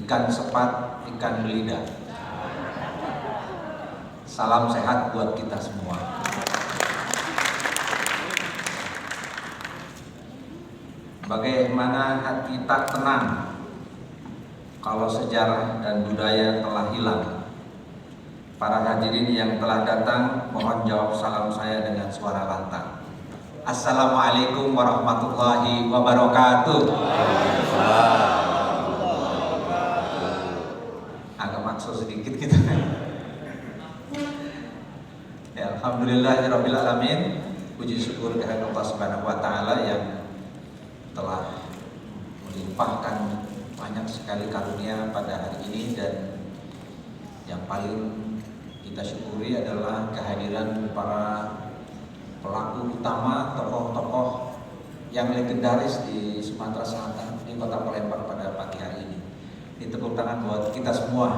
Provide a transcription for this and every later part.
ikan sepat, ikan belida. Salam sehat buat kita semua. Bagaimana hati tak tenang kalau sejarah dan budaya telah hilang? Para hadirin yang telah datang, mohon jawab salam saya dengan suara lantang. Assalamualaikum warahmatullahi wabarakatuh. Agak maksud sedikit gitu. Ya, alhamdulillahirabbil alamin. Puji syukur kehadirat Allah Subhanahu wa taala yang telah melimpahkan banyak sekali karunia pada hari ini, dan yang paling kita syukuri adalah kehadiran para pelaku utama, tokoh-tokoh yang legendaris di Sumatera Selatan, di Kota Palembang pada pagi hari ini. Ini tepuk tangan buat kita semua.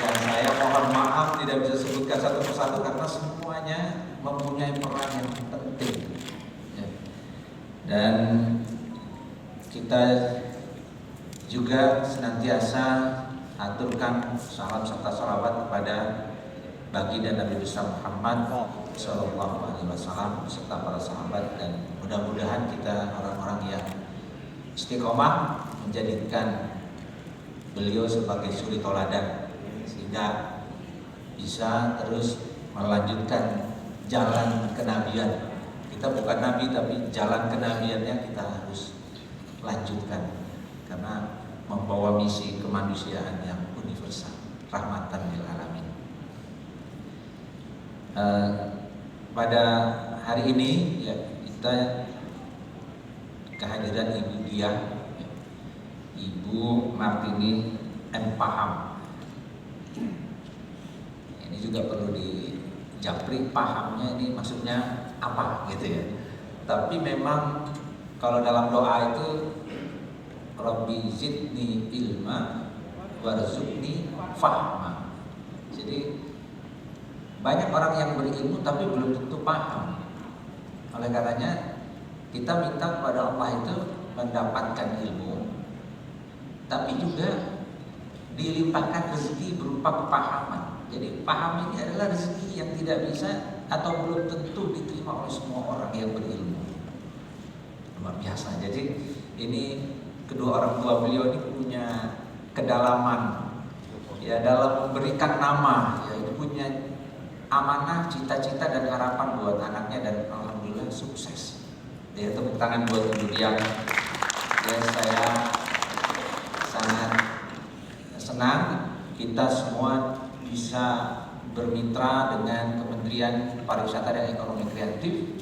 Dan saya mohon maaf tidak bisa sebutkan satu persatu karena semuanya mempunyai peran yang penting. Ya. Dan kita juga senantiasa aturkan salam serta salawat kepada baginda Nabi besar Muhammad Sallallahu Alaihi Wasallam serta para sahabat, dan mudah-mudahan kita orang-orang yang istiqomah menjadikan beliau sebagai suri toladan sehingga bisa terus melanjutkan jalan kenabian. Kita bukan nabi tapi jalan kenabiannya kita harus lanjutkan karena membawa misi kemanusiaan yang universal, rahmatan lil alamin. Pada hari ini ya, kita kehadiran Ibu Diah, Ibu Martini M. Paham. Ini juga perlu dijapri pahamnya ini maksudnya apa gitu ya. Tapi memang kalau dalam doa itu Rabbi zidni ilma warzuqni fahma. Jadi banyak orang yang berilmu tapi belum tentu paham. Oleh karenanya kita minta kepada Allah itu mendapatkan ilmu, tapi juga dilimpahkan rezeki berupa kepahaman. Jadi paham ini adalah rezeki yang tidak bisa atau belum tentu diterima oleh semua orang yang berilmu. Luar biasa. Jadi ini kedua orang tua beliau ini punya kedalaman ya dalam memberikan nama, ya, itu punya amanah, cita-cita dan harapan buat anaknya, dan alhamdulillah sukses. Ya, tepuk tangan buat Ibu Diah. Ya, saya sangat senang kita semua bisa bermitra dengan Kementerian Pariwisata dan Ekonomi Kreatif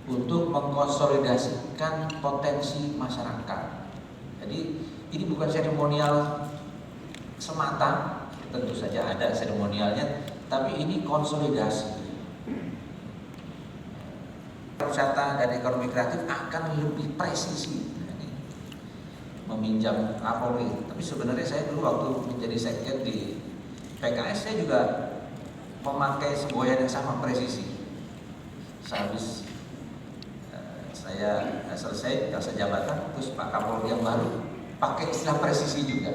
untuk mengkonsolidasikan potensi masyarakat. Jadi ini bukan seremonial semata, tentu saja ada seremonialnya, tapi ini konsolidasi. Pariwisata dan ekonomi kreatif akan lebih presisi meminjam Kapolri. Tapi sebenarnya saya dulu waktu menjadi sekjen di PKS saya juga memakai semboyan yang sama, presisi. Sehabis saya selesai masa jabatan, terus Pak Kapolri yang baru pakai istilah presisi juga.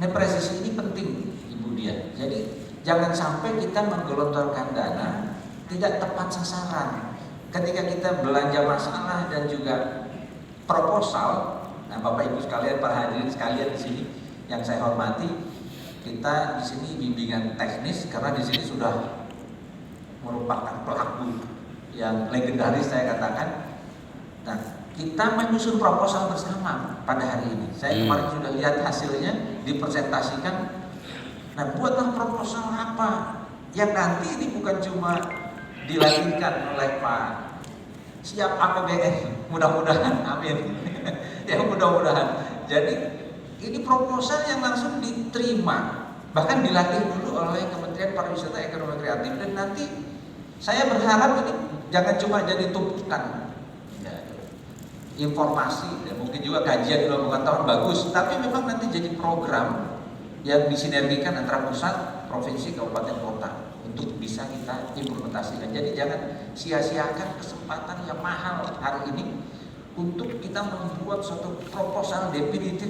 Nah, presisi ini penting Ibu Diah. Jadi jangan sampai kita menggelontorkan dana tidak tepat sasaran. Ketika kita belanja masalah dan juga proposal, nah Bapak Ibu sekalian, para hadirin sekalian di sini yang saya hormati, kita di sini bimbingan teknis karena di sini sudah merupakan pelaku yang legendaris saya katakan. Nah, kita menyusun proposal bersama pada hari ini. Saya kemarin sudah lihat hasilnya dipresentasikan. Nah, buatlah proposal apa yang nanti ini bukan cuma dilatihkan oleh Pak siap APBN, mudah-mudahan, amin. Ya, mudah-mudahan. Jadi ini proposal yang langsung diterima, bahkan dilatih dulu oleh Kementerian Pariwisata dan Ekonomi Kreatif, dan nanti saya berharap ini jangan cuma jadi tumpukan informasi, dan mungkin juga kajian 2 tahun bagus, tapi memang nanti jadi program yang disinergikan antara pusat, provinsi, kabupaten, kota untuk bisa kita implementasikan. Jadi jangan sia-siakan kesempatan yang mahal hari ini untuk kita membuat suatu proposal definitif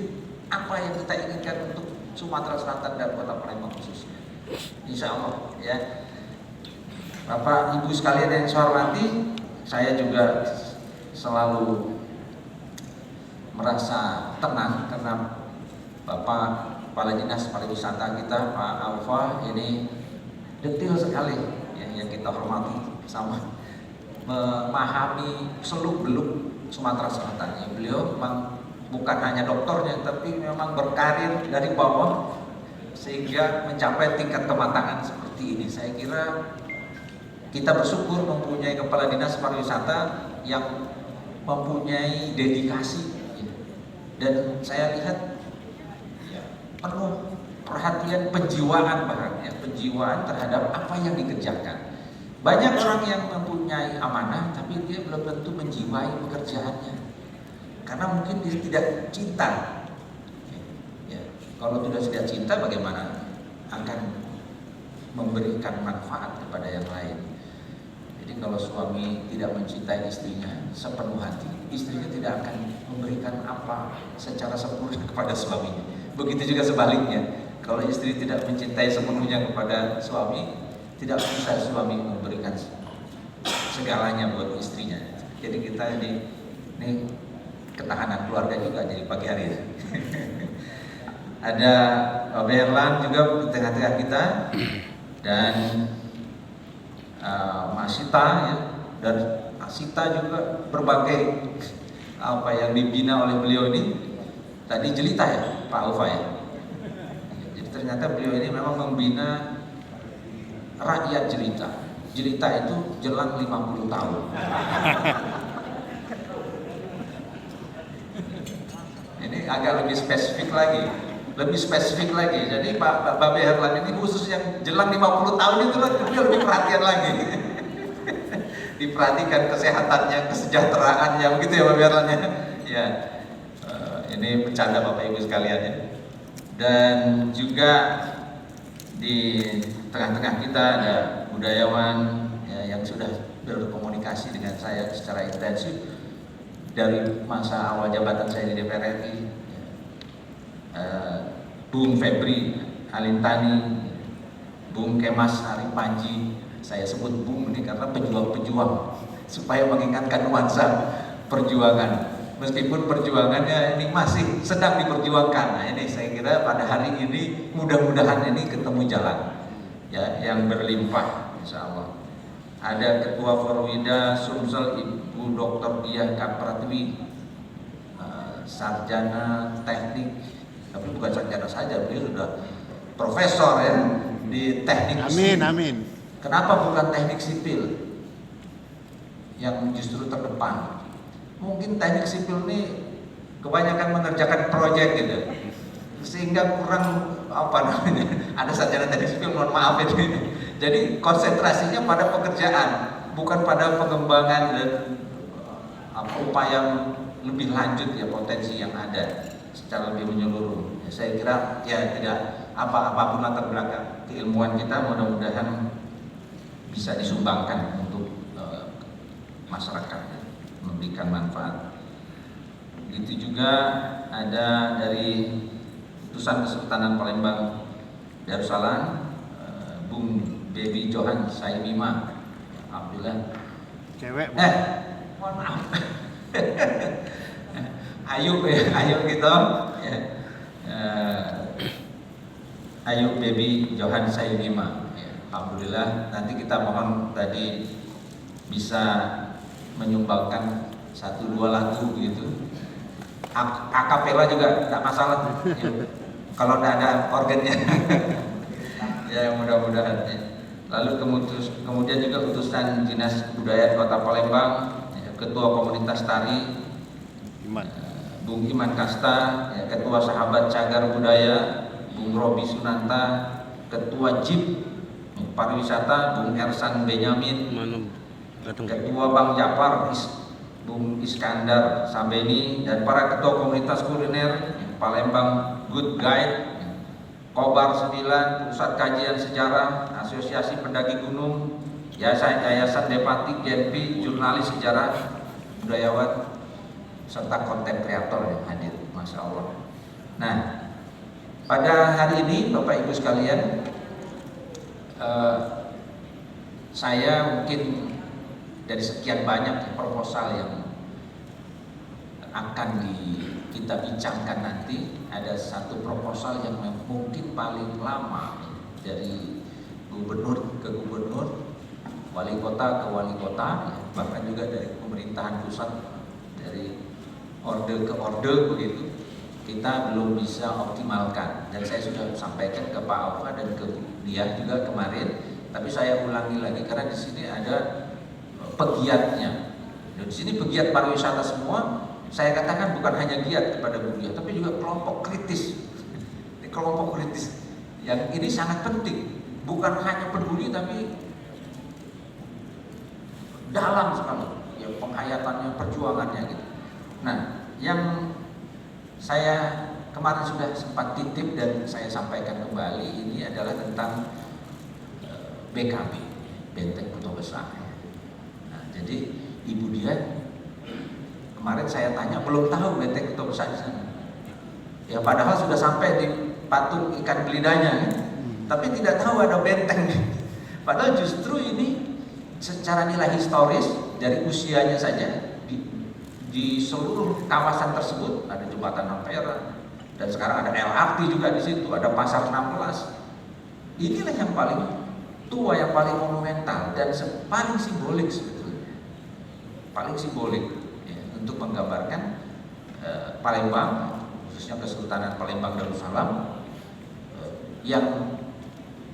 apa yang kita inginkan untuk Sumatera Selatan dan Kota Palembang khususnya. Insya Allah ya. Bapak Ibu sekalian yang saya hormati, saya juga selalu merasa tenang karena Bapak Kepala Dinas Pariwisata kita Pak Alfa ini detail sekali ya, yang kita hormati sama memahami seluk-beluk Sumatera Selatan. Ya, beliau memang bukan hanya doktornya, tapi memang berkarir dari bawah sehingga mencapai tingkat kematangan seperti ini. Saya kira kita bersyukur mempunyai Kepala Dinas Pariwisata yang mempunyai dedikasi ya. Dan saya lihat ya, penuh perhatian penjiwaan bahkan ya, penjiwaan terhadap apa yang dikerjakan. Banyak orang yang mempunyai amanah tapi dia belum tentu menjiwai pekerjaannya karena mungkin dia tidak cinta ya. Kalau tidak cinta bagaimana akan memberikan manfaat kepada yang lain. Jadi kalau suami tidak mencintai istrinya sepenuh hati, istrinya tidak akan memberikan apa secara sempurna kepada suaminya. Begitu juga sebaliknya, kalau istri tidak mencintai sepenuhnya kepada suami, tidak bisa suami memberikan segalanya buat istrinya. Jadi kita ini ketahanan keluarga juga jadi pagi hari. Ada Pak Berlan juga di tengah-tengah kita dan Mas Sita ya, dan Sita juga berbagai apa yang dibina oleh beliau ini tadi jelita ya Pak Alfa ya. Jadi ternyata beliau ini memang membina rakyat jelita. Jelita itu jelang 50 tahun. Ini agak lebih spesifik lagi. Jadi Pak Babe Herlan ini khusus yang jelang 50 tahun itu lebih perhatian lagi. Diperhatikan kesehatannya, kesejahteraannya, begitu ya Babe Herlan ya. Ya, ini bercanda Bapak Ibu sekalian ya. Dan juga di tengah-tengah kita ada budayawan ya, yang sudah berkomunikasi dengan saya secara intensif dari masa awal jabatan saya di DPR RI. Bung Febri Alintani, Bung Kemas Hari Panji, saya sebut Bung ini karena pejuang-pejuang supaya mengingatkan nuansa perjuangan. Meskipun perjuangannya ini masih sedang diperjuangkan. Nah ini saya kira pada hari ini mudah-mudahan ini ketemu jalan ya yang berlimpah insya Allah. Ada Ketua Forwida Sumsel Ibu Dr. Diah Kapratwi, sarjana teknik, tapi bukan sarjana saja, beliau sudah profesor ya di teknik. Amin. Kenapa bukan teknik sipil yang justru terdepan? Mungkin teknik sipil ini kebanyakan mengerjakan proyek gitu, sehingga kurang apa namanya. Ada sarjana teknik sipil, mohon maaf ini. Jadi konsentrasinya pada pekerjaan, bukan pada pengembangan dan upaya lebih lanjut ya potensi yang ada secara lebih menyeluruh. Ya, saya kira ya tidak apapun latar belakang keilmuan kita mudah-mudahan bisa disumbangkan untuk masyarakat ya, memberikan manfaat. Begitu juga ada dari utusan Kesultanan Palembang Darussalam Bung Baby Johan Saimima, alhamdulillah. Cewek. Mohon maaf. Ayo gitu ya. Ayo Baby Johan Saimima ya, alhamdulillah. Nanti kita mohon tadi bisa menyumbangkan 1-2 lagu gitu. Akapela juga tidak masalah ya. Kalau tidak ada organnya. Ya mudah-mudahan ya. Lalu kemudian juga utusan Dinas Kebudayaan Kota Palembang ya, Ketua Komunitas Tari Bung Iman Kasta ya, Ketua Sahabat Cagar Budaya Bung Robi Sunanta, Ketua JIP Pariwisata Bung Ersan Benyamin, Ketua Bang Japar Bung Iskandar Sambeni, dan para ketua komunitas kuliner Palembang Good Guide, Kobar 9, Pusat Kajian Sejarah, Asosiasi Pendaki Gunung, Yayasan Depati, Genpi, Jurnalis Sejarah, Budayawan, serta konten kreator yang hadir, Masya Allah. Nah, pada hari ini Bapak Ibu sekalian, saya mungkin dari sekian banyak proposal yang akan kita bincangkan nanti, ada satu proposal yang mungkin paling lama dari gubernur ke gubernur, wali kota ke wali kota, ya, bahkan juga dari pemerintahan pusat, dari orde ke orde begitu, kita belum bisa optimalkan. Dan saya sudah sampaikan ke Pak Alfa dan ke dia juga kemarin, tapi saya ulangi lagi karena di sini ada pegiatnya. Dan di sini pegiat pariwisata semua. Saya katakan bukan hanya giat kepada Budia, tapi juga kelompok kritis. Kelompok kritis yang ini sangat penting, bukan hanya peduli tapi dalam sekali ya penghayatannya, perjuangannya gitu. Nah, yang saya kemarin sudah sempat titip dan saya sampaikan kembali ini adalah tentang BKB, Benteng Kota Besar. Nah, jadi Ibu Dia kemarin saya tanya belum tahu Benteng Kota Besar di sana. Ya padahal sudah sampai di patung ikan belidanya, kan? Tapi tidak tahu ada benteng. Padahal justru ini secara nilai historis dari usianya saja di seluruh kawasan tersebut ada jembatan Ampera dan sekarang ada LRT juga di situ, ada Pasar 16. Inilah yang paling tua, yang paling monumental dan paling simbolik sebetulnya. Paling simbolik. Untuk menggambarkan Palembang, khususnya Kesultanan Palembang Darussalam, yang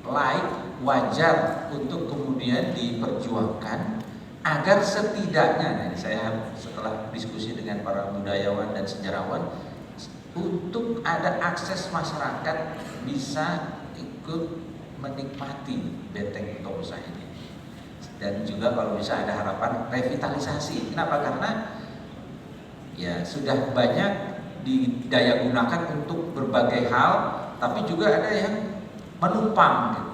laik, wajar untuk kemudian diperjuangkan agar setidaknya, nah saya setelah diskusi dengan para budayawan dan sejarawan, untuk ada akses masyarakat bisa ikut menikmati Benteng Kota Besar ini. Dan juga kalau bisa ada harapan revitalisasi. Kenapa? Karena ya sudah banyak didaya gunakan untuk berbagai hal, tapi juga ada yang menumpang gitu.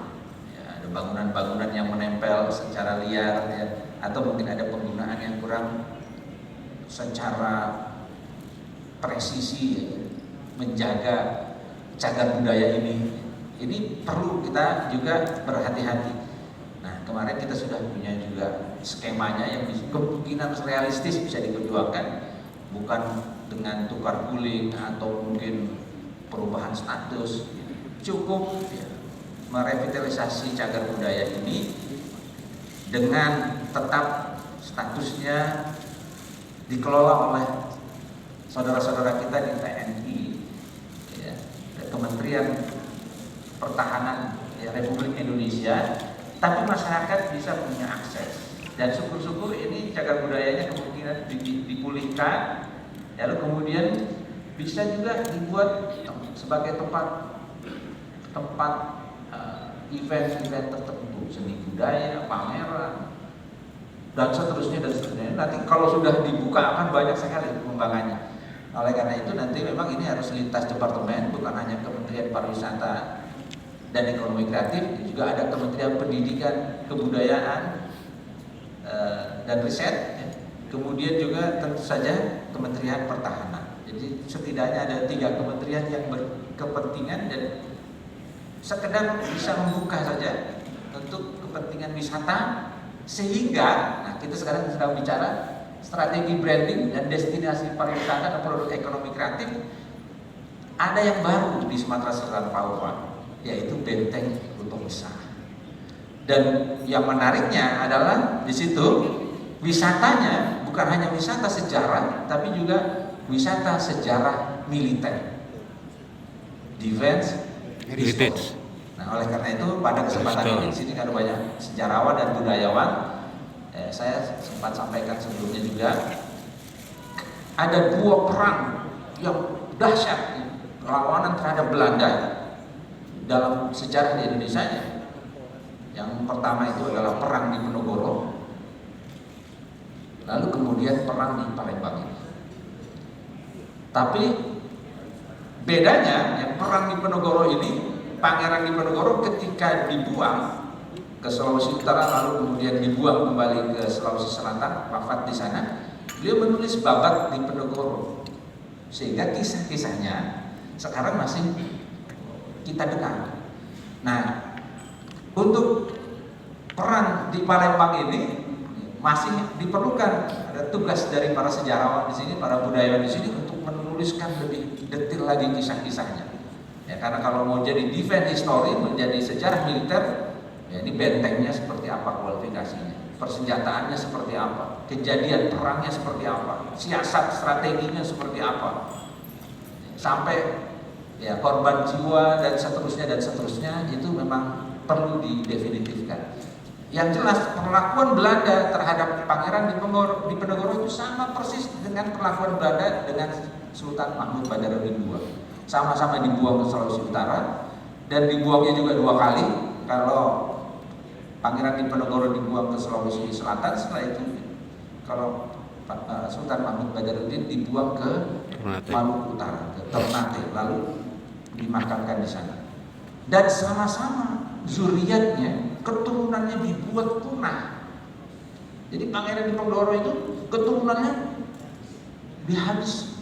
Ya, ada bangunan-bangunan yang menempel secara liar ya, atau mungkin ada penggunaan yang kurang secara presisi ya, menjaga cagar budaya ini. Ini perlu kita juga berhati-hati. Nah, kemarin kita sudah punya juga skemanya yang kemungkinan realistis bisa diperjuangkan. Bukan dengan tukar guling atau mungkin perubahan status, cukup ya, merevitalisasi cagar budaya ini dengan tetap statusnya dikelola oleh saudara-saudara kita di TNI, ya, Kementerian Pertahanan ya, Republik Indonesia, tapi masyarakat bisa punya akses. Dan syukur-syukur ini cagar budayanya kemungkinan dipulihkan, lalu kemudian bisa juga dibuat sebagai tempat event-event tertentu, seni budaya, pameran, dan seterusnya dan seterusnya. Nanti kalau sudah dibuka akan banyak sekali pengembangannya. Oleh karena itu nanti memang ini harus lintas departemen, bukan hanya Kementerian Pariwisata dan Ekonomi Kreatif, juga ada Kementerian Pendidikan, Kebudayaan dan Riset, ya. Kemudian juga tentu saja Kementerian Pertahanan. Jadi setidaknya ada 3 kementerian yang berkepentingan dan sekedar bisa membuka saja untuk kepentingan wisata, sehingga nah kita sekarang sedang bicara strategi branding dan destinasi pariwisata dan produk ekonomi kreatif. Ada yang baru di Sumatera Selatan Papua, yaitu Benteng Kota Besar. Dan yang menariknya adalah di situ wisatanya bukan hanya wisata sejarah, tapi juga wisata sejarah militer, defense heritage. Nah, oleh karena itu pada kesempatan ini di sini ada banyak sejarawan dan budayawan. Saya sempat sampaikan sebelumnya juga ada 2 perang yang dahsyat, perlawanan terhadap Belanda dalam sejarah di Indonesia. Yang pertama itu adalah perang di Penogoro, lalu kemudian perang di Palembang ini. Tapi bedanya yang perang di Penogoro ini, Pangeran Diponegoro ketika dibuang ke Sulawesi Utara lalu kemudian dibuang kembali ke Sulawesi Selatan, wafat di sana, beliau menulis babat di Penogoro, sehingga kisah-kisahnya sekarang masih kita dengar. Nah, untuk peran di Palembang ini masih diperlukan ada tugas dari para sejarawan di sini, para budayawan di sini untuk menuliskan lebih detail lagi kisah-kisahnya. Ya, karena kalau mau jadi defense history, menjadi sejarah militer, ya ini bentengnya seperti apa kualifikasinya, persenjataannya seperti apa, kejadian perangnya seperti apa, siasat strateginya seperti apa, sampai ya korban jiwa dan seterusnya itu memang perlu didefinitifkan. Yang jelas perlakuan Belanda terhadap Pangeran Diponegoro itu sama persis dengan perlakuan Belanda dengan Sultan Mahmud Badarudin II. Sama-sama dibuang ke Sulawesi Utara dan dibuangnya juga 2 kali. Kalau Pangeran Diponegoro dibuang ke Sulawesi Selatan, setelah itu kalau Sultan Mahmud Badarudin dibuang ke Maluku Utara, ke Ternate, lalu dimakamkan di sana. Dan sama-sama zuriatnya, keturunannya dibuat punah. Jadi Pangeran Diponegoro itu keturunannya dihabis,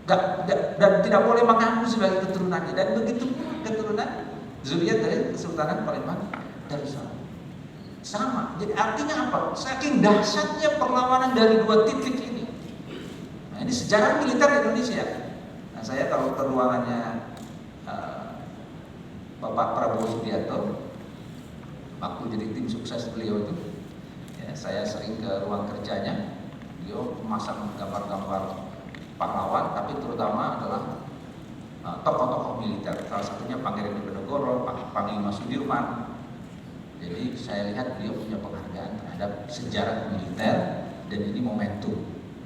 dan tidak boleh mengaku sebagai keturunannya. Dan begitu keturunan zuriat dari Kesultanan Palembang Darussalam sama. Jadi artinya apa? Saking dahsyatnya perlawanan dari 2 titik ini. Nah, ini sejarah militer Indonesia. Nah, saya kalau ke ruangannya Bapak Prabowo Subianto waktu jadi tim sukses beliau itu, ya, saya sering ke ruang kerjanya. Beliau memasang gambar-gambar pahlawan, tapi terutama adalah tokoh-tokoh militer. Salah satunya Pangeran Diponegoro, Panglima Sudirman. Jadi saya lihat beliau punya penghargaan terhadap sejarah militer dan ini momentum.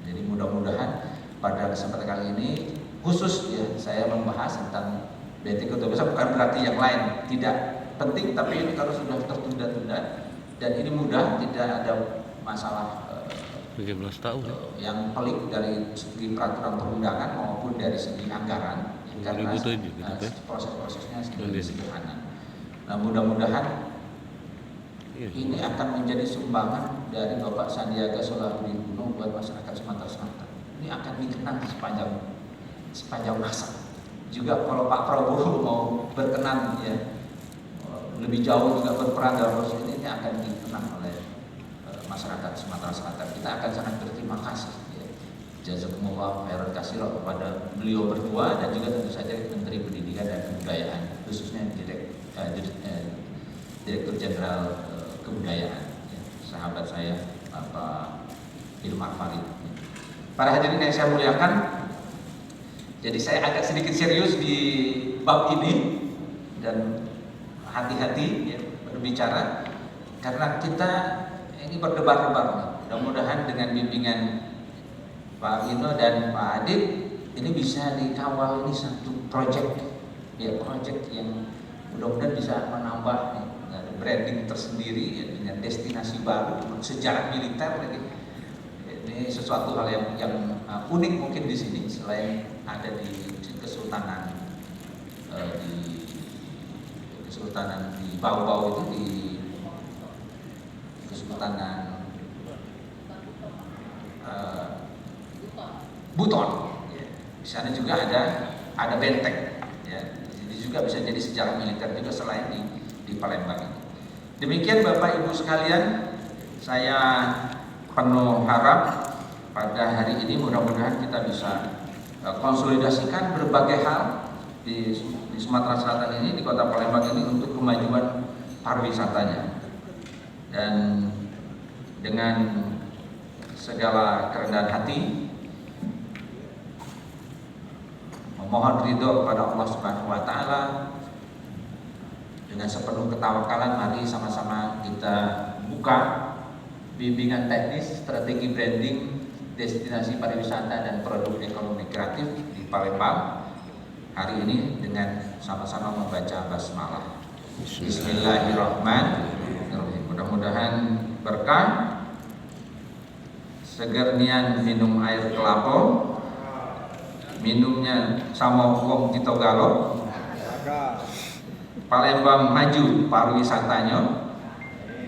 Jadi mudah-mudahan pada kesempatan kali ini khusus ya saya membahas tentang BNT Kota Besar, bukan berarti yang lain tidak penting, tapi ini kalau sudah tertunda-tunda dan ini mudah, tidak ada masalah 17 tahun yang pelik dari segi peraturan perundangan maupun dari segi anggaran, ya, karena proses-prosesnya sedikit sederhana. Nah, mudah-mudahan ini akan menjadi sumbangan dari Bapak Sandiaga Salahuddin Uno buat masyarakat Sumatera Selatan. Ini akan dikenang sepanjang masa. Juga kalau Pak Prabowo mau berkenan ya lebih jauh juga berperan dalam proses ini akan dikenang oleh masyarakat Sumatera Selatan. Kita akan sangat berterima kasih ya. Jazakumullah khairan katsira kepada beliau berdua dan juga tentu saja Menteri Pendidikan dan Kebudayaan, khususnya Direktur Jenderal Kebudayaan ya, sahabat saya Bapak Hilmar Farid. Para hadirin yang saya muliakan, jadi saya agak sedikit serius di bab ini dan hati-hati ya, berbicara karena kita ini berdebar-debar nih. Mudah-mudahan dengan bimbingan Pak Ino dan Pak Adib ini bisa dikawal, ini satu proyek ya, proyek yang mudah-mudahan bisa menambah nih, branding tersendiri ya, dengan destinasi baru, sejarah militer lagi. Ini sesuatu hal yang unik mungkin di sini, selain ada di Kesultanan di Bau-Bau itu, di Kesultanan Buton ya. Di sana juga ada benteng ya. Jadi juga bisa jadi sejarah militer juga selain di Palembang ini. Demikian Bapak Ibu sekalian, saya penuh harap pada hari ini mudah-mudahan kita bisa konsolidasikan berbagai hal di Sumatera Selatan ini, di Kota Palembang ini untuk kemajuan pariwisatanya. Dan dengan segala kerendahan hati memohon ridho kepada Allah Subhanahu wa taala, dengan sepenuh ketawakalan mari sama-sama kita buka bimbingan teknis strategi branding destinasi pariwisata dan produk ekonomi kreatif di Palembang hari ini dengan sama-sama membaca basmalah. Bismillahirrahmanirrahim. Mudah-mudahan berkah, seger nian minum air kelapa, minumnya sama wong kita galo, Palembang maju pariwisatanya,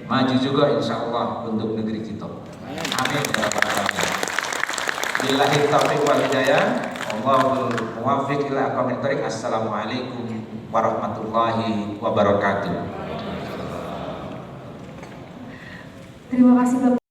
maju juga insya Allah untuk negeri kita. Amin. Billahi taufiq wal hidayah. Wallahul muwaffiq ila aqwamit thoriq. Assalamualaikum warahmatullahi wabarakatuh. Terima kasih Bapak.